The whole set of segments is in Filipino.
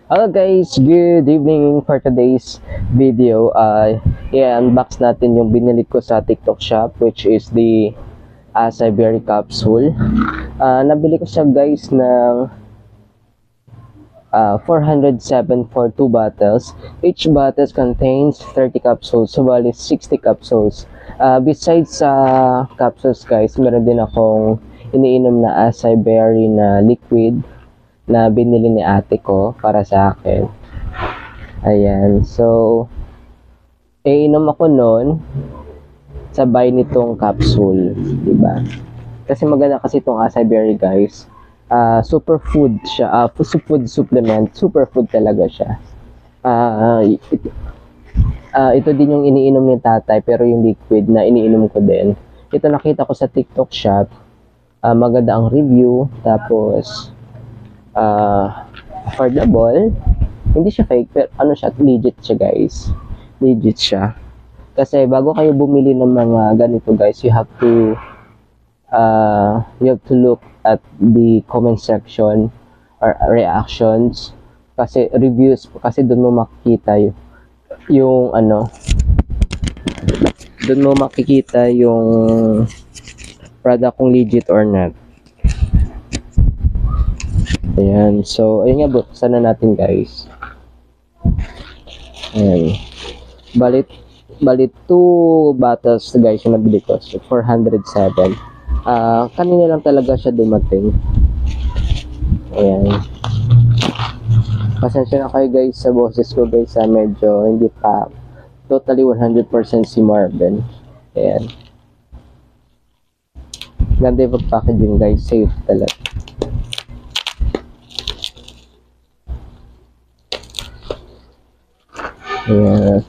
Hello guys, good evening for today's video. I-unbox natin yung binili ko sa TikTok shop, which is the Acai Berry Capsule. Nabili ko siya guys ng 407 for 2 bottles. Each bottle contains 30 capsules, so bali 60 capsules. Besides sa capsules guys, meron din akong iniinom na Acai Berry na liquid na binili ni ate ko para sa akin. Ayan, so iinom ako noon sabay nitong capsule, di ba? Kasi maganda kasi itong acai berry guys. Superfood siya, food supplement, superfood talaga siya. Ito din yung iniinom ni tatay pero yung liquid na iniinom ko din. Ito nakita ko sa TikTok shop. Maganda ang review, tapos affordable. Hindi siya fake, pero ano siya, legit siya guys. Legit siya. Kasi bago kayo bumili ng mga ganito guys, you have to look at the comment section or reactions. Kasi reviews, kasi doon mo makikita yung ano, doon mo makikita yung product kung legit or not. Ayan. So, ayun nga, buksan na natin guys. Ayan. Balit 2 bottles guys yung nabili ko. So, 407. Kanina lang talaga siya dumating. Ayan. Pasensya na kayo guys sa boses ko guys. Medyo hindi pa totally 100% si Marvin. Ayan. Ganda yung packaging guys. Safe talaga. Ayan.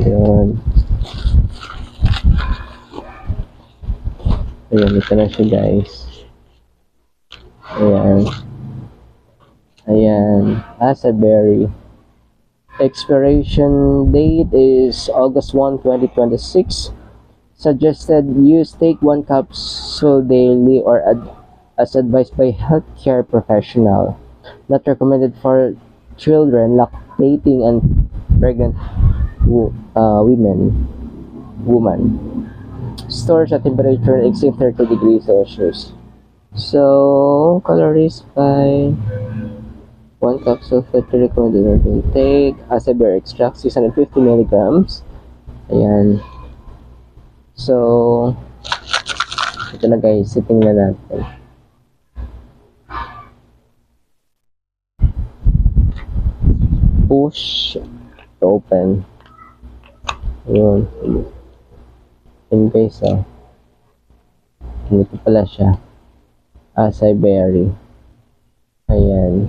Ayan. Ayan, ito na siya guys. Ayan. Ayan, Acai Berry. Expiration date is August 1, 2026. Suggested use, take 1 capsule daily or as advised by healthcare professional. Not recommended for children, lactating, and pregnant woman. Stores at temperature exceeding 30 degrees Celsius. So, calories by 1 capsule 50 recommended intake. Acai berry extract 650 milligrams. Ayan. So, ito na guys, tingnan natin. Push to open. Ayun. Ayan guys, Ito pala siya. Acai berry. Ayan.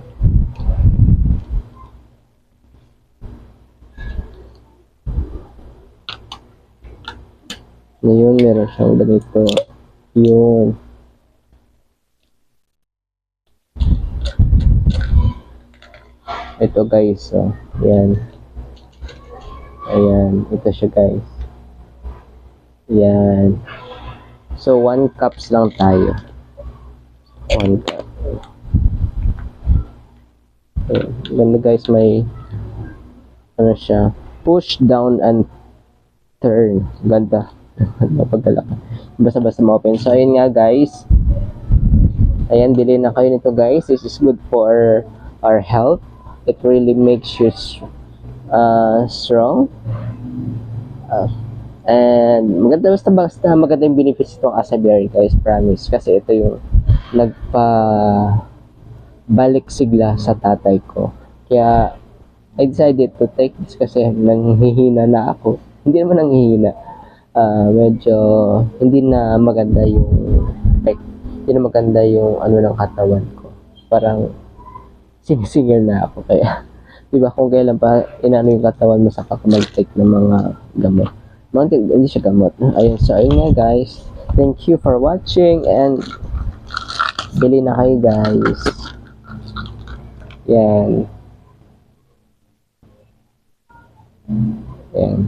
Ngayon, meron siyang ganito. Yun. Ito guys, Ayan. Ayan. Ito siya guys. Ayan. So, 1 cups lang tayo. 1 cup. Ayan. Ganda guys, may ano siya. Push down and turn. Ganda. Mapagdala ka. Basta-basta ma-open. So, ayun nga guys. Ayan, bili na kayo nito guys. This is good for our health. It really makes you strong. And maganda, basta maganda yung benefits itong acai berry guys. Promise. Kasi ito yung nagpa-balik sigla sa tatay ko. Kaya, I decided to take this kasi nanghihina na ako. Hindi naman nanghihina. Medyo hindi na maganda yung ano ng katawan ko. Parang sinisingil na ako, kaya di ba kung kailan pa inano yung katawan mo sa mag-take ng mga gamot. Hindi siya gamot. Ayun, so ayun nga guys. Thank you for watching and Bili na kayo guys. Yan. Yan.